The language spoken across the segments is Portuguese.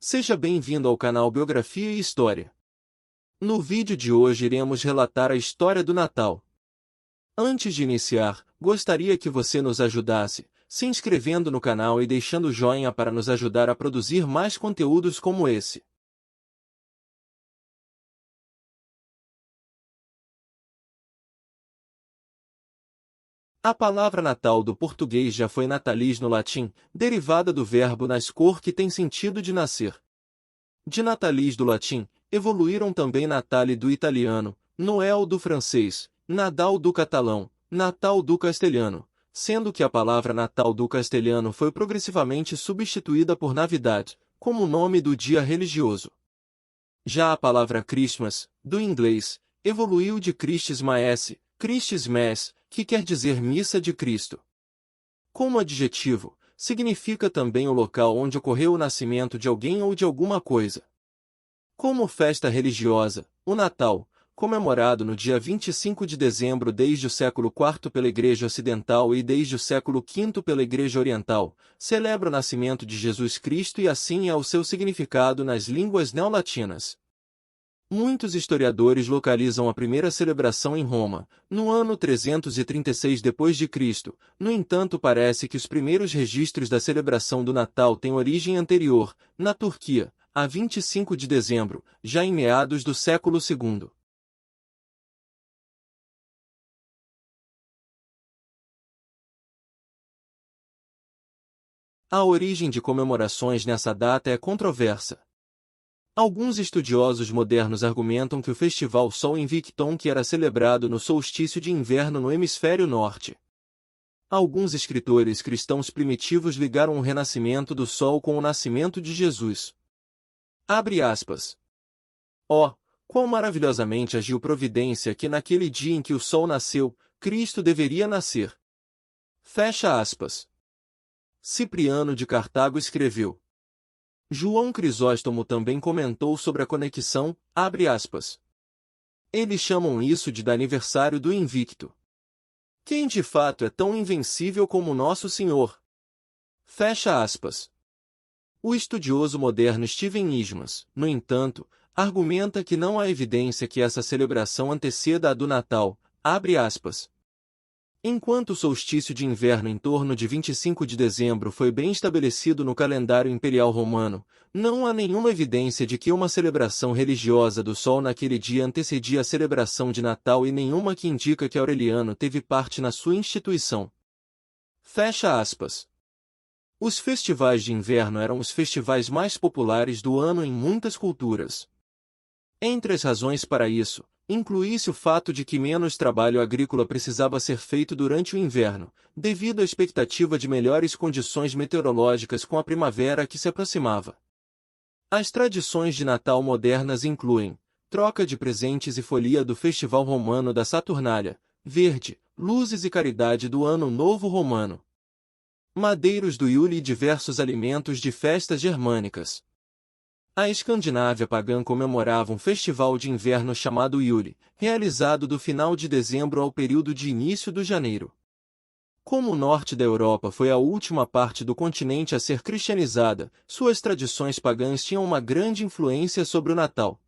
Seja bem-vindo ao canal Biografia e História. No vídeo de hoje iremos relatar a história do Natal. Antes de iniciar, gostaria que você nos ajudasse, se inscrevendo no canal e deixando o joinha para nos ajudar a produzir mais conteúdos como esse. A palavra Natal do português já foi natalis no latim, derivada do verbo nascor que tem sentido de nascer. De natalis do latim, evoluíram também Natale do italiano, Noel do francês, Nadal do catalão, Natal do castelhano, sendo que a palavra Natal do castelhano foi progressivamente substituída por Navidad, como nome do dia religioso. Já a palavra Christmas, do inglês, evoluiu de Christ's Mass, que quer dizer missa de Cristo. Como adjetivo, significa também o local onde ocorreu o nascimento de alguém ou de alguma coisa. Como festa religiosa, o Natal, comemorado no dia 25 de dezembro desde o século IV pela Igreja Ocidental e desde o século V pela Igreja Oriental, celebra o nascimento de Jesus Cristo e assim é o seu significado nas línguas neolatinas. Muitos historiadores localizam a primeira celebração em Roma, no ano 336 d.C., no entanto parece que os primeiros registros da celebração do Natal têm origem anterior, na Turquia, a 25 de dezembro, já em meados do século II. A origem de comemorações nessa data é controversa. Alguns estudiosos modernos argumentam que o festival Sol Invicton que era celebrado no solstício de inverno no hemisfério norte. Alguns escritores cristãos primitivos ligaram o renascimento do Sol com o nascimento de Jesus. Abre aspas. Ó, quão maravilhosamente agiu providência que naquele dia em que o Sol nasceu, Cristo deveria nascer. Fecha aspas. Cipriano de Cartago escreveu. João Crisóstomo também comentou sobre a conexão, abre aspas. Eles chamam isso de aniversário do Invicto. Quem de fato é tão invencível como Nosso Senhor? Fecha aspas. O estudioso moderno Steven Ismas, no entanto, argumenta que não há evidência que essa celebração anteceda a do Natal, abre aspas. Enquanto o solstício de inverno em torno de 25 de dezembro foi bem estabelecido no calendário imperial romano, não há nenhuma evidência de que uma celebração religiosa do Sol naquele dia antecedia a celebração de Natal e nenhuma que indica que Aureliano teve parte na sua instituição. Fecha aspas. Os festivais de inverno eram os festivais mais populares do ano em muitas culturas. Entre as razões para isso, incluía-se o fato de que menos trabalho agrícola precisava ser feito durante o inverno, devido à expectativa de melhores condições meteorológicas com a primavera que se aproximava. As tradições de Natal modernas incluem troca de presentes e folia do Festival Romano da Saturnália, verde, luzes e caridade do Ano Novo Romano, madeiros do Yule e diversos alimentos de festas germânicas. A Escandinávia pagã comemorava um festival de inverno chamado Yule, realizado do final de dezembro ao período de início de janeiro. Como o norte da Europa foi a última parte do continente a ser cristianizada, suas tradições pagãs tinham uma grande influência sobre o Natal.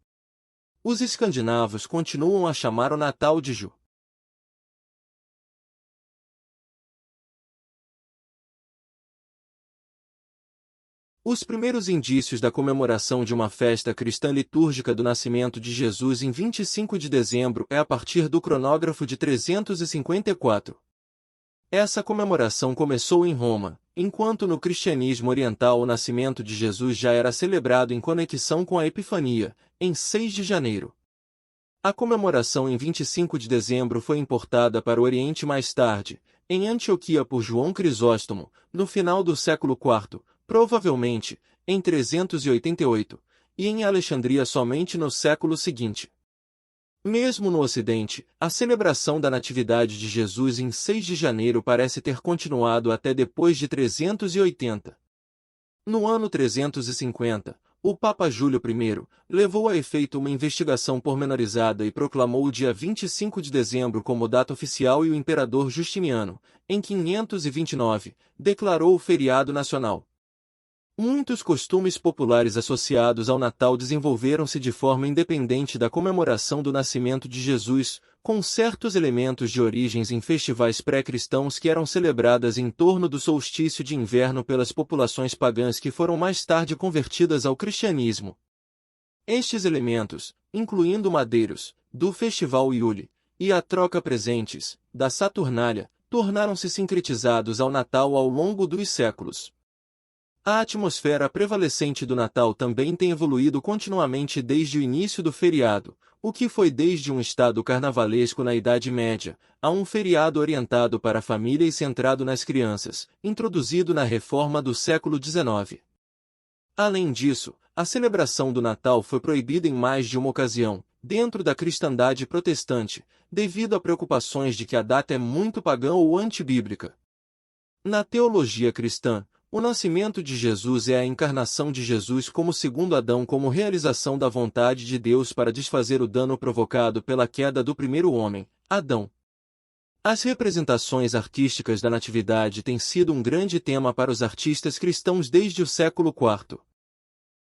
Os escandinavos continuam a chamar o Natal de Ju. Os primeiros indícios da comemoração de uma festa cristã litúrgica do nascimento de Jesus em 25 de dezembro é a partir do cronógrafo de 354. Essa comemoração começou em Roma, enquanto no cristianismo oriental o nascimento de Jesus já era celebrado em conexão com a Epifania, em 6 de janeiro. A comemoração em 25 de dezembro foi importada para o Oriente mais tarde, em Antioquia por João Crisóstomo, no final do século IV, provavelmente, em 388, e em Alexandria somente no século seguinte. Mesmo no Ocidente, a celebração da Natividade de Jesus em 6 de janeiro parece ter continuado até depois de 380. No ano 350, o Papa Júlio I levou a efeito uma investigação pormenorizada e proclamou o dia 25 de dezembro como data oficial e o imperador Justiniano, em 529, declarou o feriado nacional. Muitos costumes populares associados ao Natal desenvolveram-se de forma independente da comemoração do nascimento de Jesus, com certos elementos de origens em festivais pré-cristãos que eram celebradas em torno do solstício de inverno pelas populações pagãs que foram mais tarde convertidas ao cristianismo. Estes elementos, incluindo madeiros, do Festival Yule, e a troca-presentes, da Saturnália, tornaram-se sincretizados ao Natal ao longo dos séculos. A atmosfera prevalecente do Natal também tem evoluído continuamente desde o início do feriado, o que foi desde um estado carnavalesco na Idade Média, a um feriado orientado para a família e centrado nas crianças, introduzido na Reforma do século XIX. Além disso, a celebração do Natal foi proibida em mais de uma ocasião, dentro da cristandade protestante, devido a preocupações de que a data é muito pagã ou antibíblica. Na teologia cristã, o nascimento de Jesus é a encarnação de Jesus como segundo Adão como realização da vontade de Deus para desfazer o dano provocado pela queda do primeiro homem, Adão. As representações artísticas da Natividade têm sido um grande tema para os artistas cristãos desde o século IV.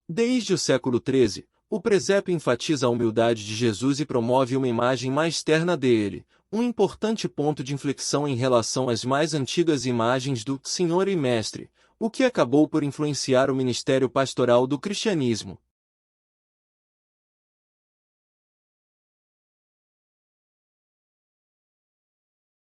Desde o século XIII, o presépio enfatiza a humildade de Jesus e promove uma imagem mais terna dele, um importante ponto de inflexão em relação às mais antigas imagens do Senhor e Mestre, o que acabou por influenciar o ministério pastoral do cristianismo.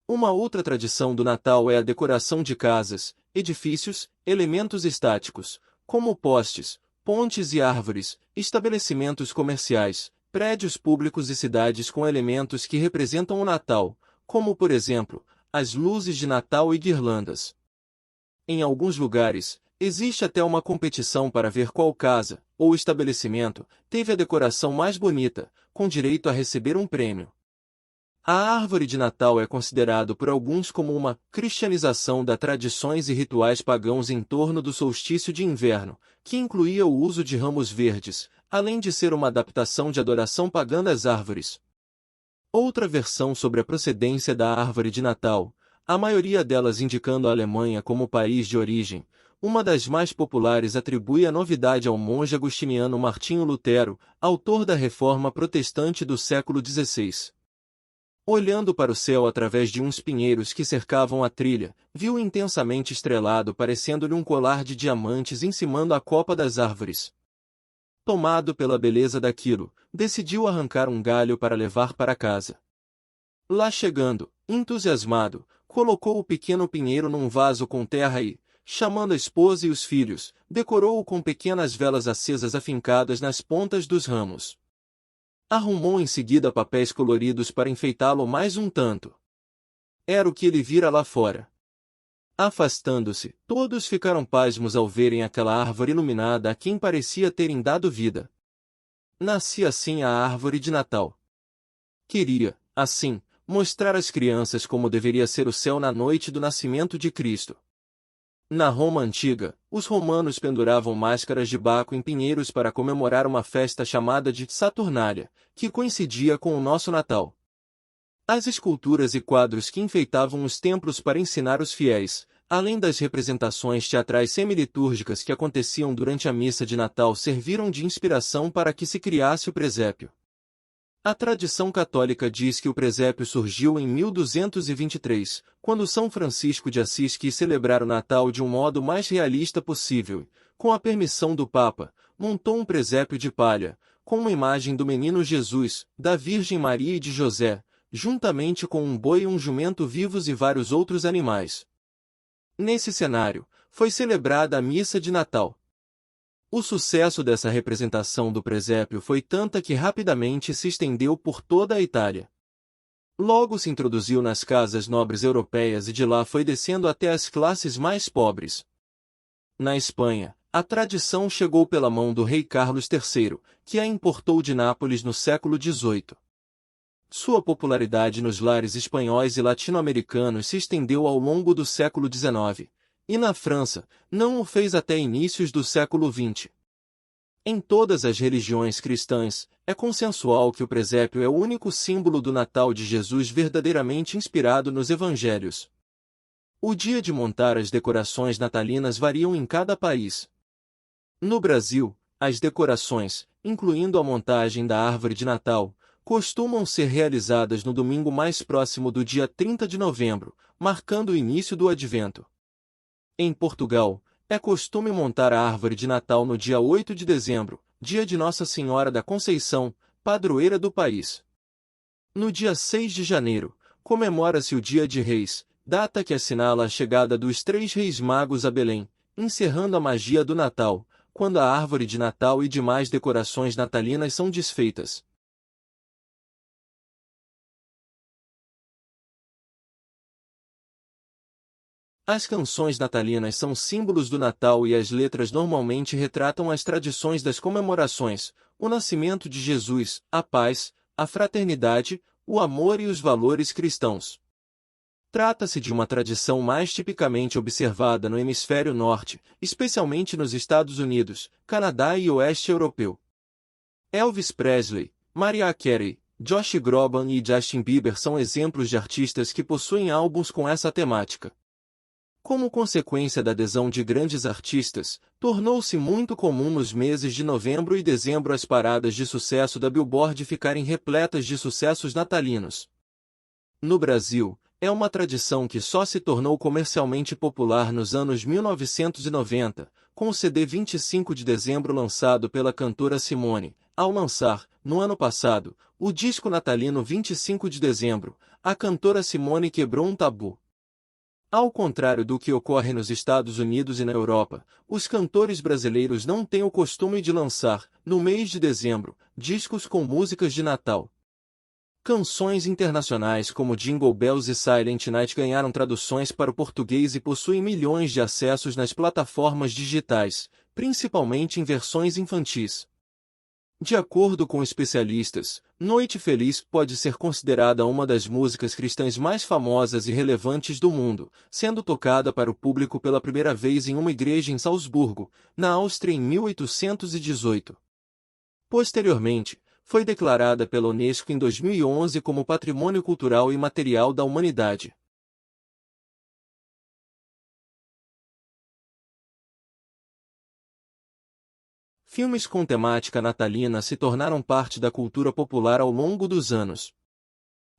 Uma outra tradição do Natal é a decoração de casas, edifícios, elementos estáticos, como postes, pontes e árvores, estabelecimentos comerciais, prédios públicos e cidades com elementos que representam o Natal, como por exemplo, as luzes de Natal e guirlandas. Em alguns lugares, existe até uma competição para ver qual casa, ou estabelecimento, teve a decoração mais bonita, com direito a receber um prêmio. A árvore de Natal é considerado por alguns como uma cristianização das tradições e rituais pagãos em torno do solstício de inverno, que incluía o uso de ramos verdes, além de ser uma adaptação de adoração pagã das árvores. Outra versão sobre a procedência da árvore de Natal, a maioria delas indicando a Alemanha como país de origem, uma das mais populares atribui a novidade ao monge agostiniano Martinho Lutero, autor da Reforma Protestante do século XVI. Olhando para o céu através de uns pinheiros que cercavam a trilha, viu intensamente estrelado parecendo-lhe um colar de diamantes encimando a copa das árvores. Tomado pela beleza daquilo, decidiu arrancar um galho para levar para casa. Lá chegando, entusiasmado, colocou o pequeno pinheiro num vaso com terra e, chamando a esposa e os filhos, decorou-o com pequenas velas acesas afincadas nas pontas dos ramos. Arrumou em seguida papéis coloridos para enfeitá-lo mais um tanto. Era o que ele vira lá fora. Afastando-se, todos ficaram pasmos ao verem aquela árvore iluminada a quem parecia terem dado vida. Nascia assim a árvore de Natal. Queria, assim, mostrar às crianças como deveria ser o céu na noite do nascimento de Cristo. Na Roma antiga, os romanos penduravam máscaras de Baco em pinheiros para comemorar uma festa chamada de Saturnália, que coincidia com o nosso Natal. As esculturas e quadros que enfeitavam os templos para ensinar os fiéis, além das representações teatrais semilitúrgicas que aconteciam durante a missa de Natal, serviram de inspiração para que se criasse o presépio. A tradição católica diz que o presépio surgiu em 1223, quando São Francisco de Assis quis celebrar o Natal de um modo mais realista possível e, com a permissão do Papa, montou um presépio de palha, com uma imagem do menino Jesus, da Virgem Maria e de José, juntamente com um boi e um jumento vivos e vários outros animais. Nesse cenário, foi celebrada a missa de Natal. O sucesso dessa representação do presépio foi tanta que rapidamente se estendeu por toda a Itália. Logo se introduziu nas casas nobres europeias e de lá foi descendo até as classes mais pobres. Na Espanha, a tradição chegou pela mão do rei Carlos III, que a importou de Nápoles no século XVIII. Sua popularidade nos lares espanhóis e latino-americanos se estendeu ao longo do século XIX. E na França, não o fez até inícios do século XX. Em todas as religiões cristãs, é consensual que o presépio é o único símbolo do Natal de Jesus verdadeiramente inspirado nos Evangelhos. O dia de montar as decorações natalinas variam em cada país. No Brasil, as decorações, incluindo a montagem da árvore de Natal, costumam ser realizadas no domingo mais próximo do dia 30 de novembro, marcando o início do Advento. Em Portugal, é costume montar a árvore de Natal no dia 8 de dezembro, dia de Nossa Senhora da Conceição, padroeira do país. No dia 6 de janeiro, comemora-se o Dia de Reis, data que assinala a chegada dos três reis magos a Belém, encerrando a magia do Natal, quando a árvore de Natal e demais decorações natalinas são desfeitas. As canções natalinas são símbolos do Natal e as letras normalmente retratam as tradições das comemorações, o nascimento de Jesus, a paz, a fraternidade, o amor e os valores cristãos. Trata-se de uma tradição mais tipicamente observada no hemisfério norte, especialmente nos Estados Unidos, Canadá e Oeste Europeu. Elvis Presley, Mariah Carey, Josh Groban e Justin Bieber são exemplos de artistas que possuem álbuns com essa temática. Como consequência da adesão de grandes artistas, tornou-se muito comum nos meses de novembro e dezembro as paradas de sucesso da Billboard ficarem repletas de sucessos natalinos. No Brasil, é uma tradição que só se tornou comercialmente popular nos anos 1990, com o CD 25 de dezembro lançado pela cantora Simone, ao lançar, no ano passado, o disco natalino 25 de dezembro, a cantora Simone quebrou um tabu. Ao contrário do que ocorre nos Estados Unidos e na Europa, os cantores brasileiros não têm o costume de lançar, no mês de dezembro, discos com músicas de Natal. Canções internacionais como Jingle Bells e Silent Night ganharam traduções para o português e possuem milhões de acessos nas plataformas digitais, principalmente em versões infantis. De acordo com especialistas, Noite Feliz pode ser considerada uma das músicas cristãs mais famosas e relevantes do mundo, sendo tocada para o público pela primeira vez em uma igreja em Salzburgo, na Áustria em 1818. Posteriormente, foi declarada pela Unesco em 2011 como Patrimônio Cultural e Material da Humanidade. Filmes com temática natalina se tornaram parte da cultura popular ao longo dos anos.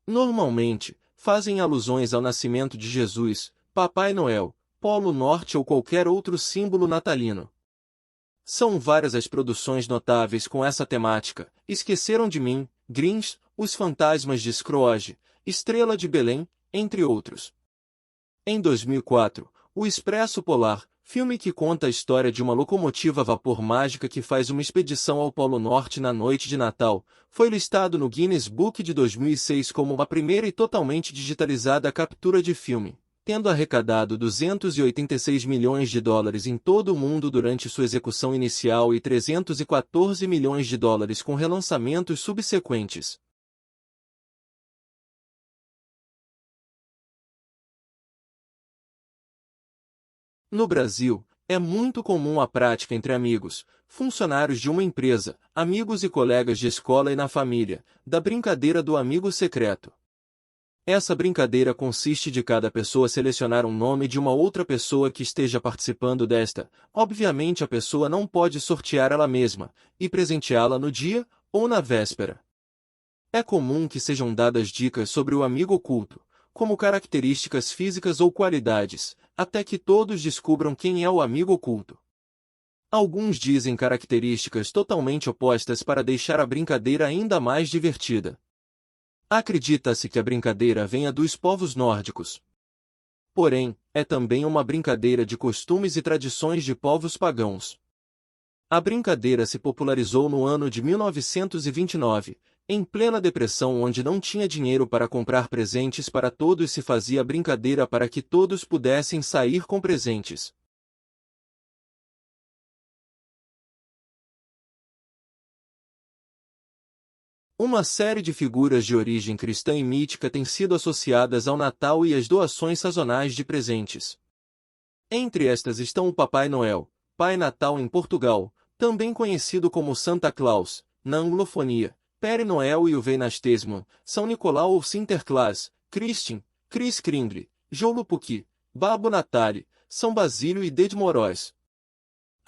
Normalmente, fazem alusões ao nascimento de Jesus, Papai Noel, Polo Norte ou qualquer outro símbolo natalino. São várias as produções notáveis com essa temática: Esqueceram de Mim, Grinch, Os Fantasmas de Scrooge, Estrela de Belém, entre outros. Em 2004, O Expresso Polar, filme que conta a história de uma locomotiva a vapor mágica que faz uma expedição ao Polo Norte na noite de Natal, foi listado no Guinness Book de 2006 como a primeira e totalmente digitalizada captura de filme, tendo arrecadado 286 milhões de dólares em todo o mundo durante sua execução inicial e 314 milhões de dólares com relançamentos subsequentes. No Brasil, é muito comum a prática entre amigos, funcionários de uma empresa, amigos e colegas de escola e na família, da brincadeira do amigo secreto. Essa brincadeira consiste de cada pessoa selecionar um nome de uma outra pessoa que esteja participando desta. Obviamente a pessoa não pode sortear ela mesma, e presenteá-la no dia, ou na véspera. É comum que sejam dadas dicas sobre o amigo oculto, como características físicas ou qualidades, até que todos descubram quem é o amigo oculto. Alguns dizem características totalmente opostas para deixar a brincadeira ainda mais divertida. Acredita-se que a brincadeira venha dos povos nórdicos. Porém, é também uma brincadeira de costumes e tradições de povos pagãos. A brincadeira se popularizou no ano de 1929, em plena depressão onde não tinha dinheiro para comprar presentes para todos, se fazia a brincadeira para que todos pudessem sair com presentes. Uma série de figuras de origem cristã e mítica tem sido associadas ao Natal e às doações sazonais de presentes. Entre estas estão o Papai Noel, Pai Natal em Portugal, também conhecido como Santa Claus, na anglofonia, Père Noel e o Weihnachtsmann, São Nicolau ou Sinterklaas, Christin, Kris Kringle, Joulupuki, Babo Natale, São Basílio e Dede Moroz.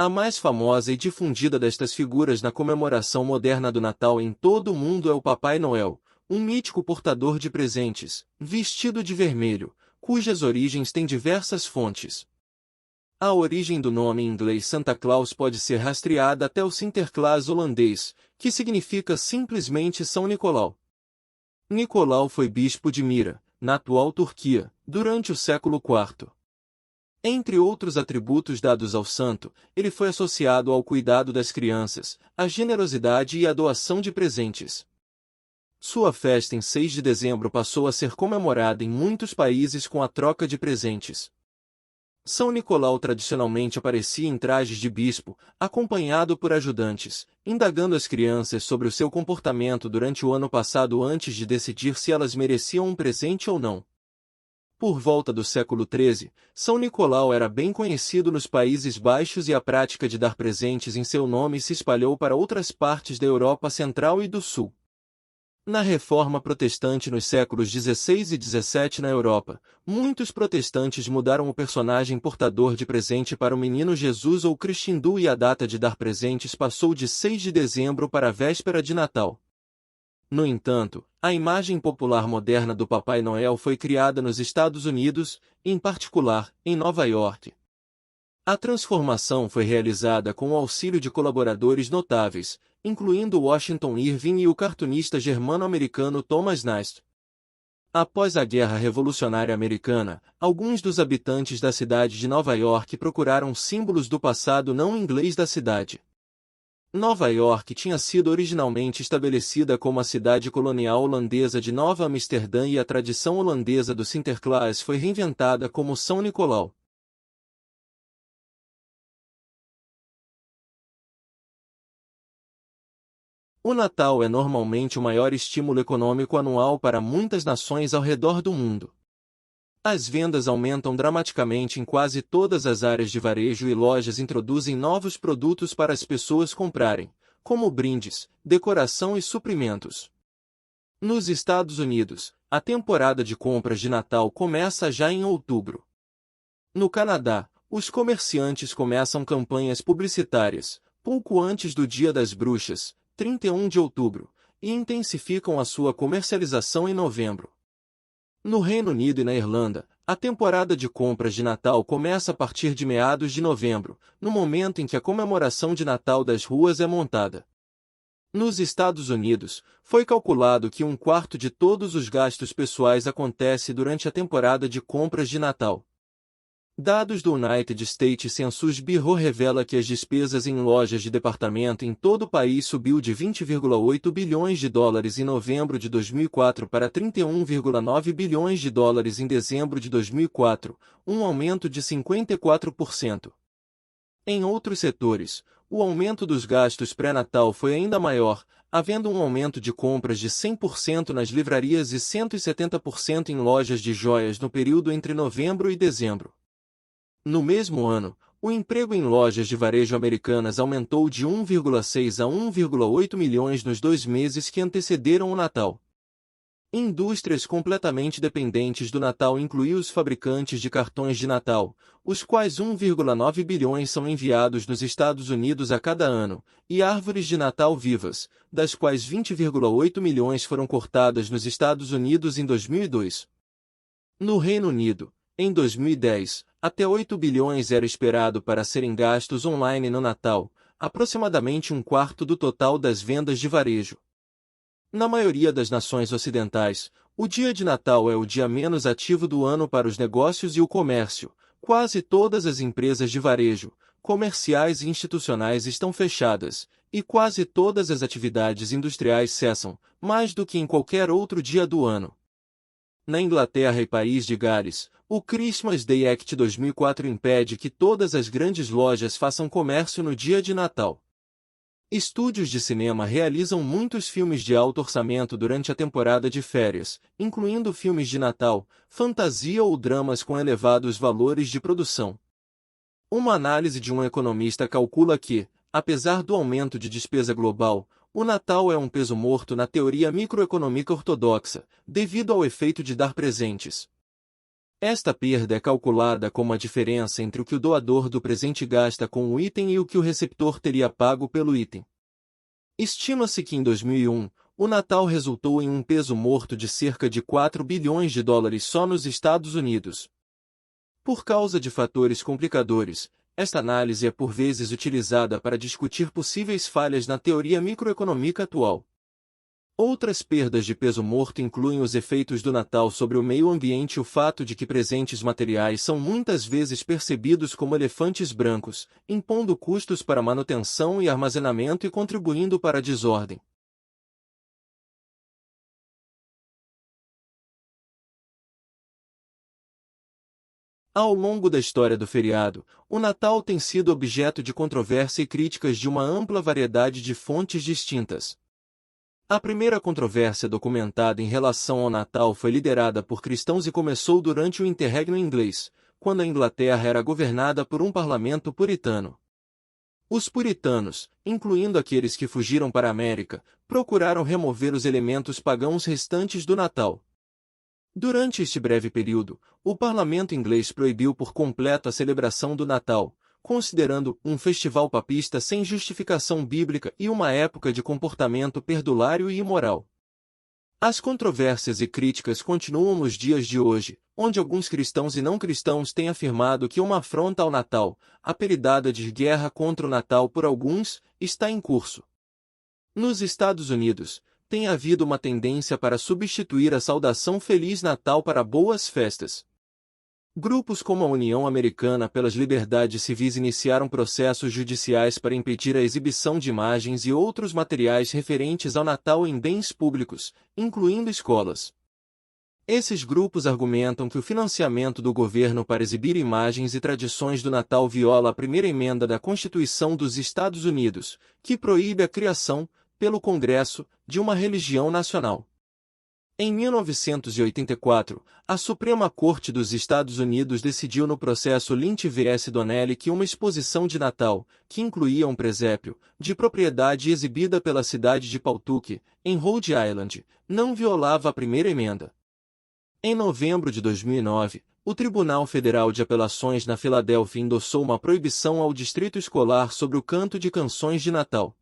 A mais famosa e difundida destas figuras na comemoração moderna do Natal em todo o mundo é o Papai Noel, um mítico portador de presentes, vestido de vermelho, cujas origens têm diversas fontes. A origem do nome em inglês Santa Claus pode ser rastreada até o Sinterklaas holandês, que significa simplesmente São Nicolau. Nicolau foi bispo de Mira, na atual Turquia, durante o século IV. Entre outros atributos dados ao santo, ele foi associado ao cuidado das crianças, à generosidade e à doação de presentes. Sua festa em 6 de dezembro passou a ser comemorada em muitos países com a troca de presentes. São Nicolau tradicionalmente aparecia em trajes de bispo, acompanhado por ajudantes, indagando as crianças sobre o seu comportamento durante o ano passado antes de decidir se elas mereciam um presente ou não. Por volta do século XIII, São Nicolau era bem conhecido nos Países Baixos e a prática de dar presentes em seu nome se espalhou para outras partes da Europa Central e do Sul. Na Reforma Protestante nos séculos XVI e XVII na Europa, muitos protestantes mudaram o personagem portador de presente para o menino Jesus ou Cristo e a data de dar presentes passou de 6 de dezembro para a véspera de Natal. No entanto, a imagem popular moderna do Papai Noel foi criada nos Estados Unidos, em particular, em Nova York. A transformação foi realizada com o auxílio de colaboradores notáveis, incluindo Washington Irving e o cartunista germano-americano Thomas Nast. Após a Guerra Revolucionária Americana, alguns dos habitantes da cidade de Nova York procuraram símbolos do passado não inglês da cidade. Nova York tinha sido originalmente estabelecida como a cidade colonial holandesa de Nova Amsterdã e a tradição holandesa do Sinterklaas foi reinventada como São Nicolau. O Natal é normalmente o maior estímulo econômico anual para muitas nações ao redor do mundo. As vendas aumentam dramaticamente em quase todas as áreas de varejo e lojas introduzem novos produtos para as pessoas comprarem, como brindes, decoração e suprimentos. Nos Estados Unidos, a temporada de compras de Natal começa já em outubro. No Canadá, os comerciantes começam campanhas publicitárias, pouco antes do Dia das Bruxas, 31 de outubro, e intensificam a sua comercialização em novembro. No Reino Unido e na Irlanda, a temporada de compras de Natal começa a partir de meados de novembro, no momento em que a comemoração de Natal das ruas é montada. Nos Estados Unidos, foi calculado que 1/4 de todos os gastos pessoais acontece durante a temporada de compras de Natal. Dados do United States Census Bureau revela que as despesas em lojas de departamento em todo o país subiu de 20,8 bilhões de dólares em novembro de 2004 para 31,9 bilhões de dólares em dezembro de 2004, um aumento de 54%. Em outros setores, o aumento dos gastos pré-natal foi ainda maior, havendo um aumento de compras de 100% nas livrarias e 170% em lojas de joias no período entre novembro e dezembro. No mesmo ano, o emprego em lojas de varejo americanas aumentou de 1,6 a 1,8 milhões nos 2 meses que antecederam o Natal. Indústrias completamente dependentes do Natal incluem os fabricantes de cartões de Natal, os quais 1,9 bilhões são enviados nos Estados Unidos a cada ano, e árvores de Natal vivas, das quais 20,8 milhões foram cortadas nos Estados Unidos em 2002. No Reino Unido, em 2010, até 8 bilhões era esperado para serem gastos online no Natal, aproximadamente 1/4 do total das vendas de varejo. Na maioria das nações ocidentais, o dia de Natal é o dia menos ativo do ano para os negócios e o comércio. Quase todas as empresas de varejo, comerciais e institucionais estão fechadas, e quase todas as atividades industriais cessam, mais do que em qualquer outro dia do ano. Na Inglaterra e País de Gales, o Christmas Day Act 2004 impede que todas as grandes lojas façam comércio no dia de Natal. Estúdios de cinema realizam muitos filmes de alto orçamento durante a temporada de férias, incluindo filmes de Natal, fantasia ou dramas com elevados valores de produção. Uma análise de um economista calcula que, apesar do aumento de despesa global, o Natal é um peso morto na teoria microeconômica ortodoxa, devido ao efeito de dar presentes. Esta perda é calculada como a diferença entre o que o doador do presente gasta com o item e o que o receptor teria pago pelo item. Estima-se que em 2001, o Natal resultou em um peso morto de cerca de 4 bilhões de dólares só nos Estados Unidos. Por causa de fatores complicadores, esta análise é por vezes utilizada para discutir possíveis falhas na teoria microeconômica atual. Outras perdas de peso morto incluem os efeitos do Natal sobre o meio ambiente e o fato de que presentes materiais são muitas vezes percebidos como elefantes brancos, impondo custos para manutenção e armazenamento e contribuindo para a desordem. Ao longo da história do feriado, o Natal tem sido objeto de controvérsia e críticas de uma ampla variedade de fontes distintas. A primeira controvérsia documentada em relação ao Natal foi liderada por cristãos e começou durante o interregno inglês, quando a Inglaterra era governada por um parlamento puritano. Os puritanos, incluindo aqueles que fugiram para a América, procuraram remover os elementos pagãos restantes do Natal. Durante este breve período, o parlamento inglês proibiu por completo a celebração do Natal, considerando um festival papista sem justificação bíblica e uma época de comportamento perdulário e imoral. As controvérsias e críticas continuam nos dias de hoje, onde alguns cristãos e não cristãos têm afirmado que uma afronta ao Natal, apelidada de guerra contra o Natal por alguns, está em curso. Nos Estados Unidos, tem havido uma tendência para substituir a saudação Feliz Natal para Boas Festas. Grupos como a União Americana pelas Liberdades Civis iniciaram processos judiciais para impedir a exibição de imagens e outros materiais referentes ao Natal em bens públicos, incluindo escolas. Esses grupos argumentam que o financiamento do governo para exibir imagens e tradições do Natal viola a primeira emenda da Constituição dos Estados Unidos, que proíbe a criação, pelo Congresso, de uma religião nacional. Em 1984, a Suprema Corte dos Estados Unidos decidiu no processo Lynch vs. Donnelly que uma exposição de Natal, que incluía um presépio, de propriedade exibida pela cidade de Pawtucket, em Rhode Island, não violava a primeira emenda. Em novembro de 2009, o Tribunal Federal de Apelações na Filadélfia endossou uma proibição ao distrito escolar sobre o canto de canções de Natal.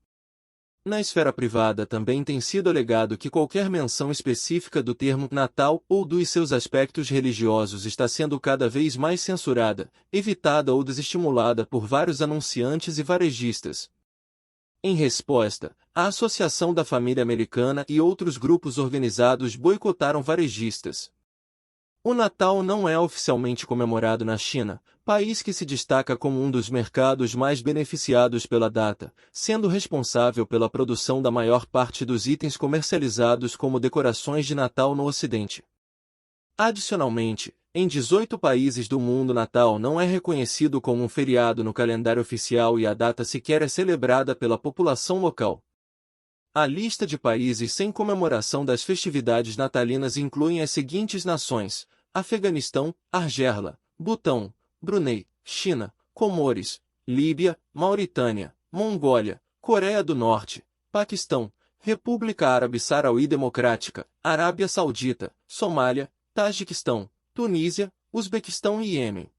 Na esfera privada também tem sido alegado que qualquer menção específica do termo Natal ou dos seus aspectos religiosos está sendo cada vez mais censurada, evitada ou desestimulada por vários anunciantes e varejistas. Em resposta, a Associação da Família Americana e outros grupos organizados boicotaram varejistas. O Natal não é oficialmente comemorado na China, país que se destaca como um dos mercados mais beneficiados pela data, sendo responsável pela produção da maior parte dos itens comercializados como decorações de Natal no Ocidente. Adicionalmente, em 18 países do mundo o Natal não é reconhecido como um feriado no calendário oficial e a data sequer é celebrada pela população local. A lista de países sem comemoração das festividades natalinas inclui as seguintes nações: Afeganistão, Argélia, Butão, Brunei, China, Comores, Líbia, Mauritânia, Mongólia, Coreia do Norte, Paquistão, República Árabe Sarauí Democrática, Arábia Saudita, Somália, Tajiquistão, Tunísia, Uzbequistão e Iêmen.